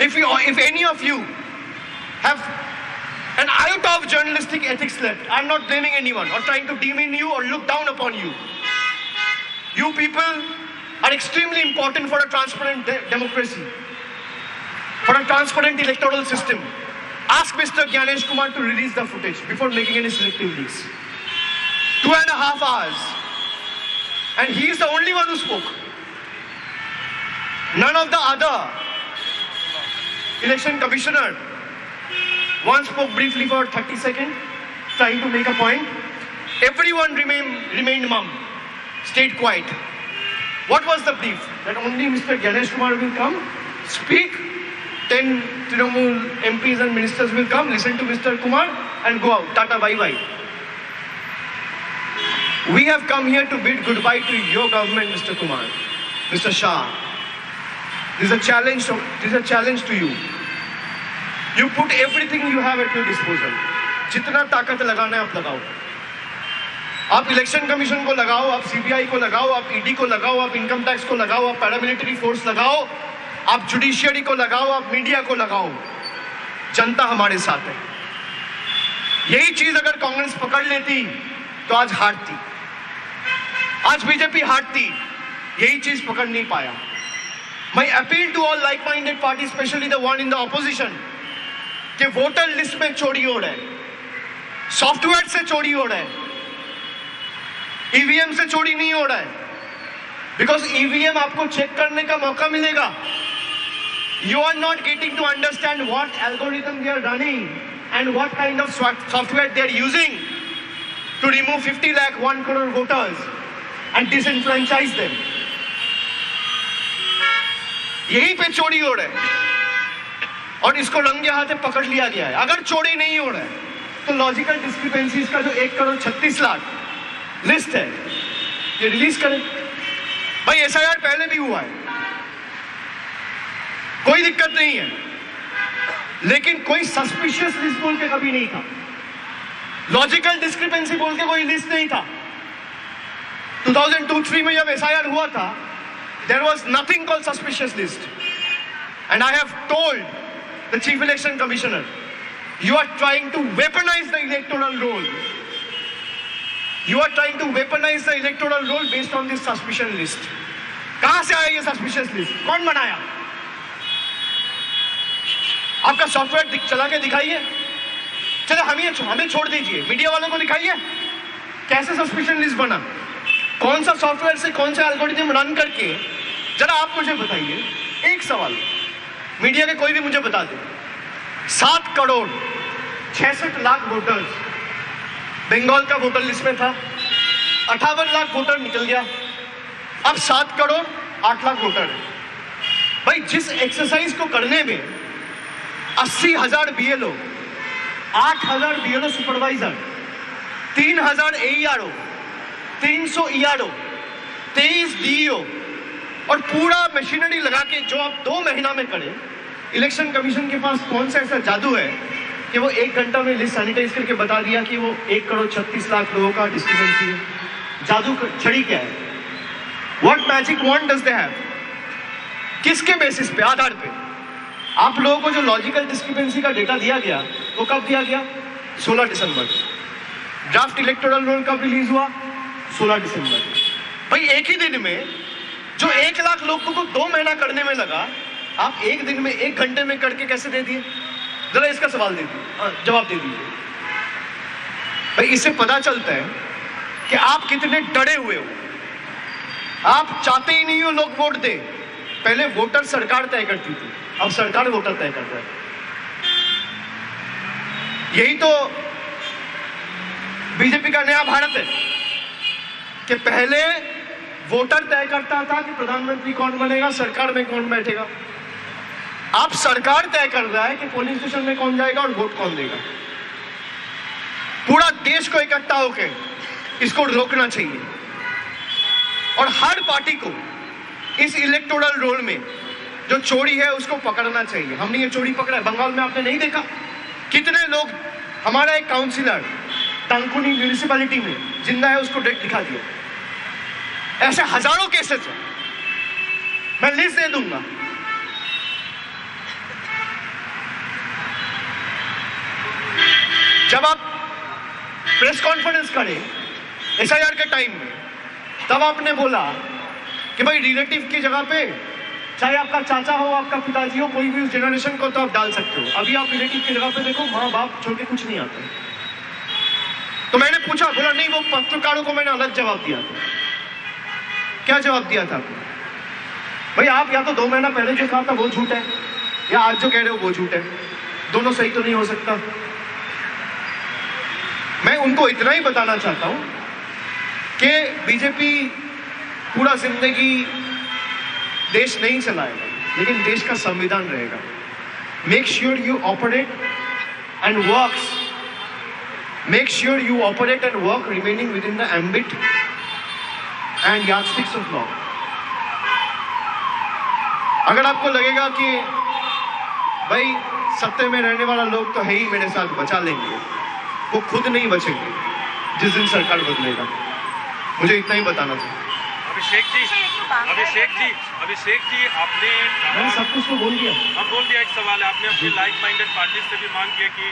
If any of you have an iota of journalistic ethics left, I'm not blaming anyone or trying to demean you or look down upon you. You people are extremely important for a transparent democracy, for a transparent electoral system. Ask Mr. Gyanesh Kumar to release the footage before making any selective leaks. 2.5 hours. And he is the only one who spoke. None of the other election commissioner once spoke briefly for 30 seconds, trying to make a point. Everyone remained mum, stayed quiet. What was the brief? That only Mr. Gyanesh Kumar will come, speak, 10 Trinamool MPs and ministers will come, listen to Mr. Kumar and go out. Tata, bye-bye. We have come here to bid goodbye to your government, Mr. Kumar, Mr. Shah. This is a challenge to you. You put everything you have at your disposal. जितना ताकत लगाना है आप लगाओ. आप election commission को लगाओ, आप सीबीआई को लगाओ, आप ईडी को लगाओ, आप इनकम टैक्स को लगाओ, आप पैरामिलिट्री फोर्स लगाओ, आप जुडिशियरी को लगाओ, आप मीडिया को लगाओ. जनता हमारे साथ है. यही चीज अगर कांग्रेस पकड़ लेती तो आज हारती. आज बीजेपी हारती. यही चीज पकड़ नहीं पाया. My appeal to all like-minded parties, especially the one in the opposition, कि वोटर लिस्ट में चोरी हो रहा है, सॉफ्टवेयर से चोरी हो रहा है, ईवीएम से चोरी नहीं हो रहा है. बिकॉज ईवीएम आपको चेक करने का मौका मिलेगा. You are not getting to understand what algorithm they are running and what kind of software they are using to remove 50 lakh 1 crore voters and disenfranchise them. यही पे चोरी हो रहा है और इसको रंगे हाथे पकड़ लिया गया है. अगर चोरी नहीं हो रहा है तो लॉजिकल डिस्क्रिपेंसीज का जो 1 करोड़ 36 लाख लिस्ट है ये रिलीज करें. भाई एसआईआर पहले भी हुआ है, कोई दिक्कत नहीं है, लेकिन कोई सस्पिशियस लिस्ट बोल के कभी नहीं था. लॉजिकल डिस्क्रिपेंसी बोल के कोई लिस्ट नहीं था. 2002-03 में जब एसआईआर हुआ था, there was nothing called suspicious list. And I have told the Chief Election Commissioner, you are trying to weaponize the electoral roll. You are trying to weaponize the electoral roll based on this suspicion list. कहां से आया ये suspicious list? कौन बनाया? आपका software चला के दिखाइए. चलो हमें छोड़ दीजिए, मीडिया वालों को दिखाइए कैसे सस्पिशन लिस्ट बना, कौन सा सॉफ्टवेयर से कौन सा एल्गोरिथम रन करके. जरा आप मुझे बताइए. एक सवाल मीडिया के कोई भी मुझे बता दे. 7 करोड़ 66 लाख वोटर्स बंगाल का वोटर लिस्ट में था. 58 लाख वोटर निकल गया. अब 7 करोड़ 8 लाख वोटर है. भाई जिस एक्सरसाइज को करने में 80,000 BLO, 8,000 BLO supervisor, 3,000 AERO, 300 ERO, 23 DEO और पूरा मशीनरी लगा के जो आप 2 महीना में करें, इलेक्शन कमीशन के पास कौन सा ऐसा जादू है कि वो 1 घंटा में लिस्ट सैनिटाइज करके बता दिया कि वो 1 करोड़ 36 लाख लोगों का डिस्क्रिपेंसी है. जादू छड़ी क्या है? What magic wand does they have? किसके बेसिस पे, आधार पे? आप लोगों को जो लॉजिकल डिस्क्रिपेंसी का डेटा दिया गया वो कब दिया गया? 16 दिसंबर. ड्राफ्ट इलेक्टोरल रोल कब रिलीज हुआ? 16 दिसंबर. भाई एक ही दिन में जो 1 लाख लोगों को 2 महीना करने में लगा, आप एक दिन में 1 घंटे में करके कैसे दे दिए? जरा इसका सवाल दे दीजिए, जवाब दे दीजिए. भाई इससे पता चलता है कि आप कितने डरे हुए हो. आप चाहते ही नहीं हो लोग वोट दे. पहले वोटर सरकार तय करती थी, अब सरकार वोटर तय करता है. यही तो बीजेपी का नया भारत है कि पहले वोटर तय करता था कि प्रधानमंत्री कौन बनेगा, सरकार में कौन बैठेगा. अब सरकार तय कर रहा है कि पोलिंग स्टेशन में कौन जाएगा और वोट कौन देगा. पूरा देश को इकट्ठा होकर इसको रोकना चाहिए और हर पार्टी को इस इलेक्टोरल रोल में जो चोरी है उसको पकड़ना चाहिए. हमने ये चोरी पकड़ा है. बंगाल में आपने नहीं देखा कितने लोग, हमारा एक काउंसिलर टांकुनी म्यूनिसिपैलिटी में जिंदा है, उसको डेट दिखा दिया. ऐसे हजारों केसेस हैं, मैं लिस्ट दे दूंगा. जब आप प्रेस कॉन्फ्रेंस करें एसआईआर के टाइम में, तब आपने बोला कि भाई रिलेटिव की जगह पे चाहे आपका चाचा हो, आपका पिताजी हो, कोई भी उस जनरेशन को तो आप डाल सकते हो। अभी आप रिलेटिव की जगह पे देखो, माँ बाप छोड़ के कुछ नहीं आते। तो मैंने पूछा, बोला नहीं, वो पत्रकारों को मैंने अलग जवाब दिया था। क्या जवाब दिया था आपने? भाई आप या तो 2 महीना पहले जो कहा था वो झूठ है, या आज जो कह रहे हो वो झूठ है। दोनों सही तो नहीं हो सकता। मैं उनको इतना ही बताना चाहता हूं कि बीजेपी पूरा जिंदगी देश नहीं चलाएगा, लेकिन देश का संविधान रहेगा। Make sure you operate and works, make sure you operate and work remaining within the ambit and yardsticks of law. अगर आपको लगेगा कि भाई सत्ते में रहने वाला लोग तो है ही, मेरे साथ बचा लेंगे, वो खुद नहीं बचेंगे जिस दिन सरकार बदलेगा। मुझे इतना ही बताना था। अभिषेक जी आपने मैंने सब कुछ तो बोल दिया। अब बोल दिया। एक सवाल है, आपने अपने लाइक माइंडेड पार्टी से भी मांग किया कि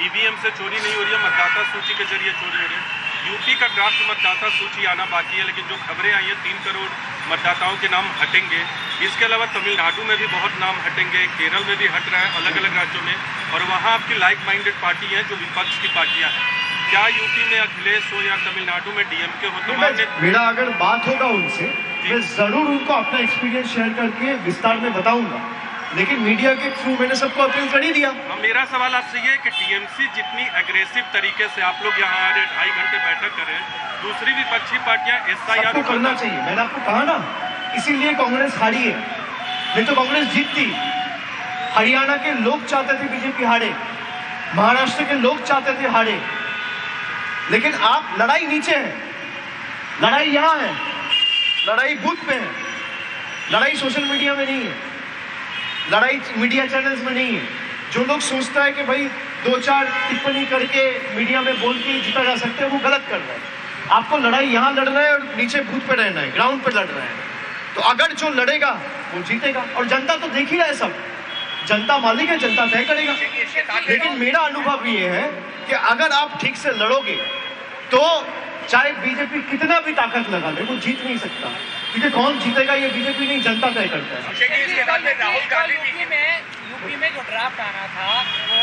ईवीएम से चोरी नहीं हो रही है, मतदाता सूची के जरिए चोरी हो रही है। यूपी का ड्राफ्ट मतदाता सूची आना बाकी है, लेकिन जो खबरें आई हैं 3 करोड़ मतदाताओं के नाम हटेंगे। इसके अलावा तमिलनाडु में भी बहुत नाम हटेंगे, केरल में भी हट रहा है, अलग अलग राज्यों में, और वहाँ आपकी लाइक माइंडेड पार्टी है जो विपक्ष की पार्टियाँ हैं। क्या यूपी में अखिलेश हो या तमिलनाडु में डीएमके हो, तो मेरा अगर बात होगा उनसे, मैं जरूर उनको अपना एक्सपीरियंस शेयर करके विस्तार में बताऊंगा, लेकिन मीडिया के थ्रू मैंने सबको अपील कर ही दिया। मेरा सवाल आपसे ये है कि टीएमसी जितनी एग्रेसिव तरीके से आप लोग यहाँ आ रहे, 2.5 घंटे बैठक कर रहे हैं, दूसरी विपक्षी पार्टियां एसआईआर को करना चाहिए। मैंने आपको कहा ना, इसीलिए कांग्रेस हारी है, नहीं तो कांग्रेस जीतती। हरियाणा के लोग चाहते थे बीजेपी हारे, महाराष्ट्र के लोग चाहते थे हारे, लेकिन आप लड़ाई नीचे है, लड़ाई यहाँ है, लड़ाई बूथ पे है, लड़ाई सोशल मीडिया में नहीं है, लड़ाई मीडिया चैनल्स में नहीं है। जो लोग सोचता है कि भाई 2-4 टिप्पणी करके मीडिया में बोल के जीता जा सकता है, वो गलत कर रहा है। आपको लड़ाई यहाँ लड़ना है और नीचे बूथ पे रहना है, ग्राउंड पे लड़ रहा है। तो अगर जो लड़ेगा वो जीतेगा, और जनता तो देख ही रहा है सब, जनता मालिक है, जनता तय करेगा। लेकिन मेरा अनुभव ये है कि अगर आप ठीक से लड़ोगे तो चाहे बीजेपी कितना भी ताकत लगा ले, वो जीत नहीं सकता, क्योंकि कौन जीतेगा ये बीजेपी नहीं, जनता तय करता है। यूपी में जो ड्राफ्ट आना था वो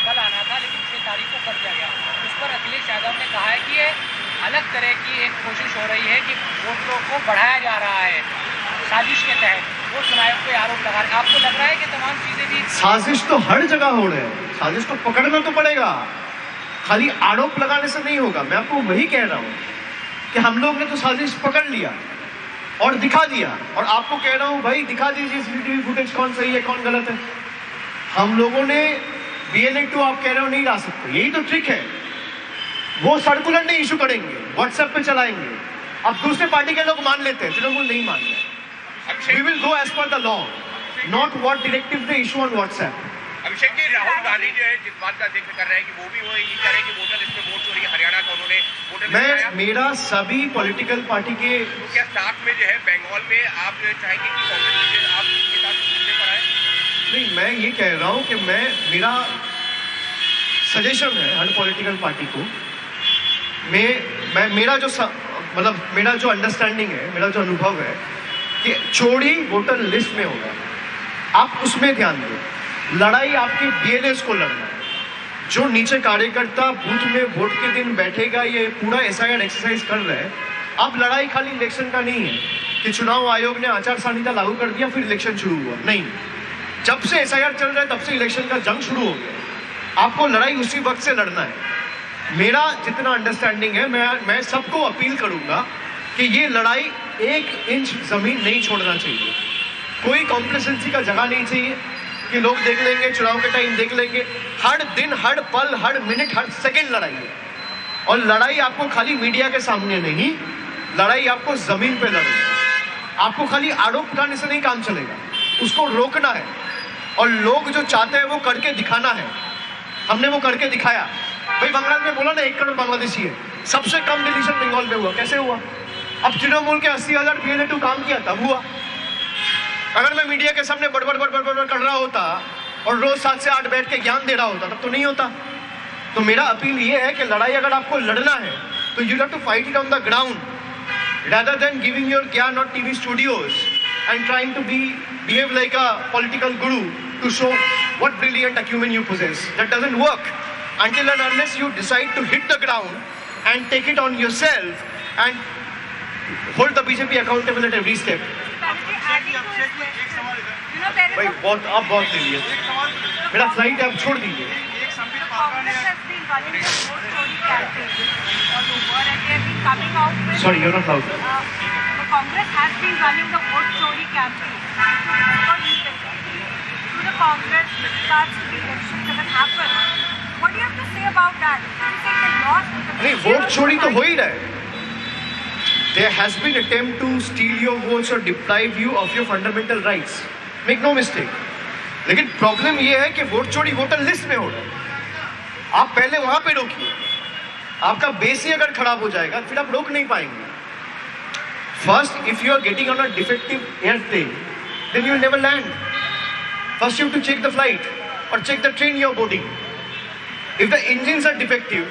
कल आना था, लेकिन 6 तारीख को कर दिया गया। उस पर अखिलेश यादव ने कहा है कि ये अलग तरह की एक कोशिश हो रही है कि वोटरों को बढ़ाया जा रहा है साजिश के तहत, वो चुनाव पे आरोप लगा रहे हैं। आपको लग रहा है कि तमाम चीजें भी साजिश तो हर जगह हो रहे हैं, साजिश को पकड़ना तो पड़ेगा, खाली आरोप लगाने से नहीं होगा। मैं आपको वही कह रहा हूँ कि हम लोग ने तो साजिश पकड़ लिया और दिखा दिया, और आपको कह रहा हूँ भाई दिखा दीजिए सीसीटीवी फुटेज, कौन सही है कौन गलत है। हम लोगों ने BLA 2 आप कह रहे हो नहीं ला सकते, यही तो ट्रिक है। वो सर्कुलर नहीं इशू करेंगे, व्हाट्सएप पे चलाएंगे। अब दूसरे पार्टी के लोग मान लेते हैं, तृणमूल नहीं मान रहे। We will go as per the law, not what directive they issue on WhatsApp. Abhishek ji, Rahul Gandhi जो है जिस बात का जिक्र कर रहे हैं कि वो भी वो ये कह रहे हैं कि वोटर लिस्ट में वोट चोरी है, हरियाणा का उन्होंने वोटर लिस्ट मेरा सभी पॉलिटिकल पार्टी के, तो क्या साथ में जो है बंगाल में आप जो है चाहेंगे कि कांग्रेस जो आपके साथ जुड़ने पर आए? नहीं, मैं ये कह रहा हूँ कि मेरा सजेशन है हर पॉलिटिकल पार्टी को, मेरा जो मतलब मेरा जो अंडरस्टैंडिंग है, मेरा जो अनुभव है कि चोरी वोटर लिस्ट में होगा, आप उसमें ध्यान दें। लड़ाई आपके BLAs को लड़ना है। जो नीचे कार्यकर्ता बूथ में वोट के दिन बैठेगा, ये पूरा SIR एक्सरसाइज कर रहा है। अब लड़ाई खाली इलेक्शन का नहीं है कि चुनाव आयोग ने आचार संहिता लागू कर दिया फिर इलेक्शन शुरू हुआ, नहीं। जब से SIR चल रहा है तब से इलेक्शन का जंग शुरू हो गया। आपको लड़ाई उसी वक्त से लड़ना है। मेरा जितना अंडरस्टैंडिंग है, मैं सबको अपील करूंगा कि ये लड़ाई 1 इंच जमीन नहीं छोड़ना चाहिए। कोई कॉम्प्लेसेंसी का जगह नहीं चाहिए कि लोग देख लेंगे, चुनाव के टाइम देख लेंगे। हर दिन, हर पल, हर मिनट, हर सेकंड लड़ाई है। और लड़ाई आपको खाली मीडिया के सामने नहीं, लड़ाई आपको जमीन पे लड़नी है। आपको खाली आरोप लगाने से नहीं काम चलेगा, उसको रोकना है। और लोग जो चाहते हैं वो करके दिखाना है। हमने वो करके दिखाया। भाई बंगाल में बोला ना 1 करोड़ बांग्लादेशी है, सबसे कम डिलीशन बंगाल में हुआ। कैसे हुआ? अब तृणमूल के 80,000 BLA 2 काम किया तब हुआ। अगर मैं मीडिया के सामने बड़बड़ कर रहा होता और रोज 7 से 8 बैठ के ज्ञान दे रहा होता तब तो नहीं होता। तो मेरा अपील ये है कि लड़ाई अगर आपको लड़ना है तो you have to fight it on the ground rather than giving your gyan on TV studios and trying to behave like a political guru to show what brilliant acumen you possess. That doesn't work until and unless you decide to hit the ground and take it on yourself and hold the BJP accountable at every step. भाई बहुत आप बहुत ले लिए, मेरा flight आप छोड़ दीजिए. Sorry, you're not loud. Congress has been running the vote chori campaign. To the Congress starts the elections that have happened. What do you have to say about that? Do you think they lost? नहीं, vote चोरी तो हो ही रहा है. There has been attempt to steal your votes or deprive you of your fundamental rights. Make no mistake. लेकिन problem ये है कि वोट चोरी वोटर लिस्ट में हो रहा है. आप पहले वहां पे रोकिए. आपका बेस ही अगर खराब हो जाएगा फिर आप रोक नहीं पाएंगे. First, if you are getting on a defective airplane, then you will never land. First you have to check the flight और check the train you are boarding. If the engines are defective,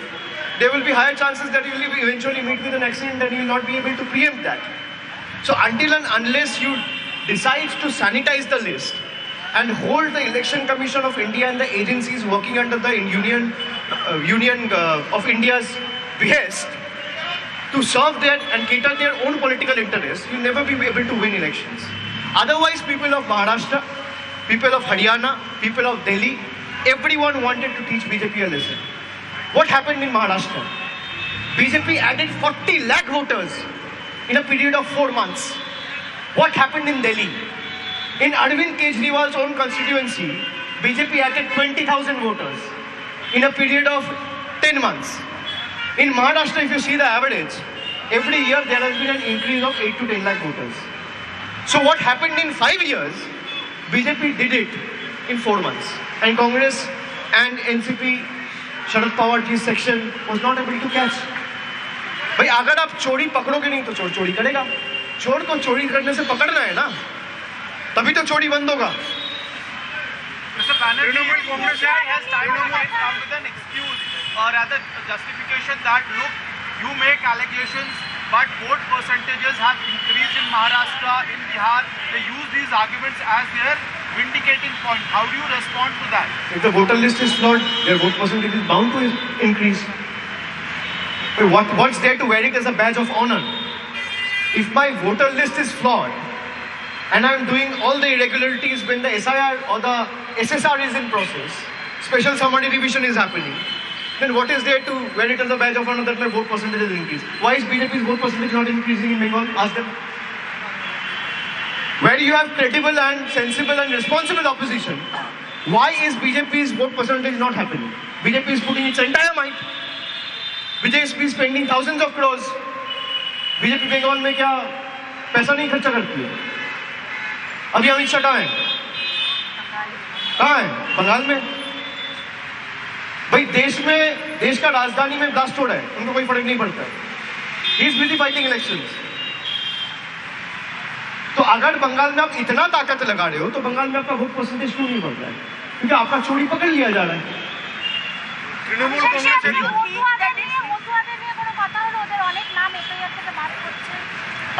there will be higher chances that you will eventually meet with an accident and you will not be able to preempt that. So until and unless you decide to sanitize the list and hold the Election Commission of India and the agencies working under the Union of India's behest to serve their and cater their own political interests, you will never be able to win elections. Otherwise, people of Maharashtra, people of Haryana, people of Delhi, everyone wanted to teach BJP a lesson. What happened in Maharashtra? BJP added 40 lakh voters in a period of 4 months. What happened in Delhi? In Arvind Kejriwal's own constituency, BJP added 20,000 voters in a period of 10 months. In Maharashtra, if you see the average, every year there has been an increase of 8 to 10 lakh voters. So what happened in 5 years, BJP did it in 4 months. And Congress and NCP, Sharad Pawar ji section was not able to catch. भाई अगर आप चोरी पकड़ोगे नहीं तो चोर चोरी करेगा. चोर को चोरी करने से पकड़ना है ना, तभी तो चोरी बंद होगा. Mr. Banerjee, Congress has come with an excuse or rather justification that look, you make allegations, but vote percentages have increased in Maharashtra, in Bihar. They use these arguments as their vindicating point. How do you respond to that? If the voter list is flawed, their vote percentage is bound to increase. But what's there to wear it as a badge of honor? If my voter list is flawed and I'm doing all the irregularities when the SIR or the SSR is in process, special summary revision is happening, then what is there to wear it as a badge of honor that my vote percentage is increased? Why is BJP's vote percentage not increasing in Bengal? Ask them. Where you have credible and sensible and responsible opposition, why is BJP's vote percentage not happening? BJP is putting its entire might. BJP is spending thousands of crores. BJP Bengal में क्या पैसा नहीं खर्चा करती है? अभी अमित शाह कहाँ है? कहाँ है? बंगाल में. भाई देश का राजधानी में ब्लास्ट हो रहा है, उनको कोई फर्क नहीं पड़ता. He is busy fighting elections. तो अगर बंगाल में आप इतना ताकत लगा रहे हो तो बंगाल में आपका वोट परसेंटेज क्यों नहीं बढ़ रहा है? क्योंकि आपका चोरी पकड़ लिया जा रहा है. তৃণমূল কংগ্রেসের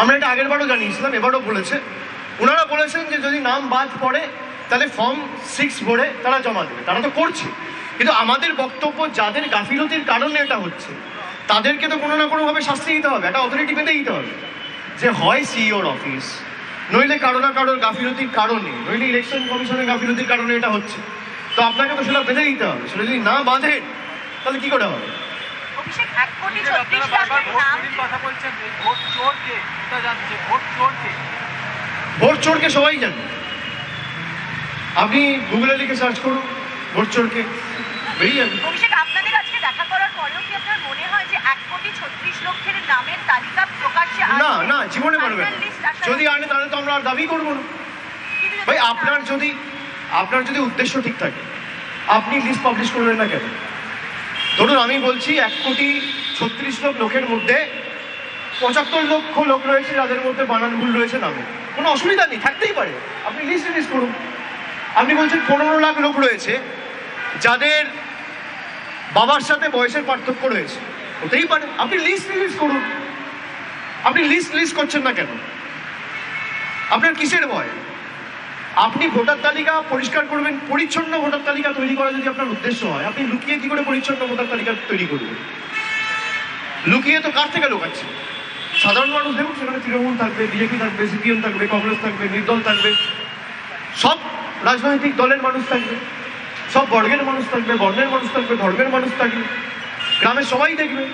আমরা এটা আগের বারও জানিয়েছিলাম, এবারও বলেছে. ওনারা বলেছেন যে যদি নাম বাদ পড়ে তাহলে ফর্ম 6 ভরে তারা জমা দেবে. তারা তো করছে, কিন্তু আমাদের বক্তব্য যাদের গাফিলতির কারণে এটা হচ্ছে তাদেরকে তো কোনো না কোনোভাবে শাস্তি দিতে হবে, একটা অথরিটি বেঁধে দিতে হবে. যে হয় সিইওর অফিস, নইলে কারো না কারোর গাফিলতির কারণে, নইলে ইলেকশন কমিশনের গাফিলতির কারণে এটা হচ্ছে. তো আপনাকে তো সেটা বেঁধে দিতে হবে. সেটা যদি না বাঁধেন তাহলে কি করে হবে? অভিষেক 1 কোটি 36 লাখের নাম কথা বলছেন, ভোট চোরকে এটা যাচ্ছে, ভোট চোরকে. ভোট চোরকে সবাই জানে. আপনি গুগলে লিখে সার্চ করুন ভোট চোরকে, বেরিয়ে যাবে. অভিষেক, আপনাদের আজকে দেখা করার পরেও কি আপনার মনে হয় যে 1 কোটি 36 লক্ষের নামের তালিকা প্রকাশ্যে আসবে? না না, জীবনে পারবে না. Final list আসার যদি আনে তাহলে তো আমরা আর দাবি করবো না. ভাই আপনার যদি উদ্দেশ্য ঠিক থাকে আপনি লিস্ট পাবলিশ করবেন না কেন? ধরুন আমি বলছি 1 কোটি 36 লক্ষ লোকের মধ্যে 75 লক্ষ লোক রয়েছে যাদের মধ্যে বানান ভুল রয়েছে নামে, কোনো অসুবিধা নেই, থাকতেই পারে. আপনি লিস্ট রিলিজ করুন. আপনি বলছেন 15 লাখ লোক রয়েছে যাদের বাবার সাথে বয়সের পার্থক্য রয়েছে, হতেই পারে। আপনি লিস্ট রিলিজ করুন। আপনি লিস্ট রিলিজ করছেন না কেন? আপনার কিসের ভয়? আপনি ভোটার তালিকা পরিষ্কার করবেন, পরিচ্ছন্ন ভোটার তালিকা তৈরি করা যদি আপনার উদ্দেশ্য হয়, আপনি লুকিয়ে কি করে পরিচ্ছন্ন ভোটার তালিকা তৈরি করবেন? লুকিয়ে তো কার থেকে লুকাচ্ছে? সাধারণ মানুষ দেখুন, সেখানে তৃণমূল থাকবে, বিজেপি থাকবে, সিপিএম থাকবে, কংগ্রেস থাকবে, নির্দল থাকবে, সব রাজনৈতিক দলের মানুষ থাকবে, সব বর্গের মানুষ থাকবে, বর্ণের মানুষ থাকবে, ধর্মের মানুষ থাকবে, গ্রামের সবাই দেখবে।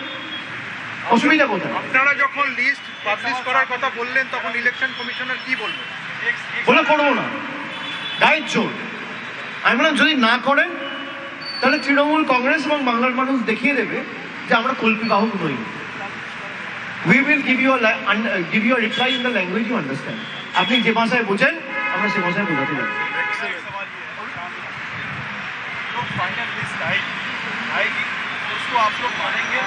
অসুবিধা কোথায়? আপনারা যখন লিস্ট পাবলিশ করার কথা বললেন তখন ইলেকশন কমিশনার কি বলবেন? বলে করবো না, গায়ের জোর। আমি বললাম যদি না করেন তাহলে তৃণমূল, কংগ্রেস এবং বাংলার মানুষ দেখিয়ে দেবে যে আমরা কল্পিবাহক নই। We will give you a reply in the language you understand. আপনি যে ভাষায় বোঝেন আমরা সে ভাষায় বোঝাতে যাবো। फाइनल लिस्ट आएगी उसको आप लोग मानेंगे?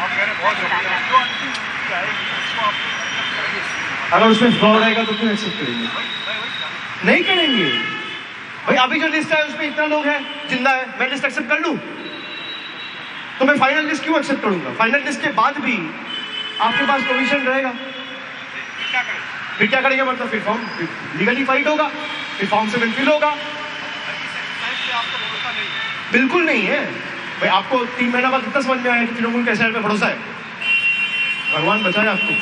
आप कह रहे बहुत शुक्रिया। जो अंतिम लिस्ट आएगी उसको आप लोग अगर उसमें फ्रॉड आएगा तो क्यों एक्सेप्ट करेंगे? नहीं करेंगे भाई। अभी जो लिस्ट है उसमें इतना लोग हैं जिंदा है, मैं लिस्ट एक्सेप्ट कर लूं तो मैं फाइनल लिस्ट क्यों एक्सेप्ट करूंगा? फाइनल लिस्ट के बाद भी आपके पास प्रोविजन रहेगा। फिर क्या करेंगे? मतलब फिर फॉर्म लीगली फाइट होगा, फिर फॉर्म से फिल होगा। बिल्कुल नहीं है भाई। आपको 3 महीना बाद कितना समझ में आया कि तृणमूल के SR पे भरोसा है? भगवान बचाए आपको।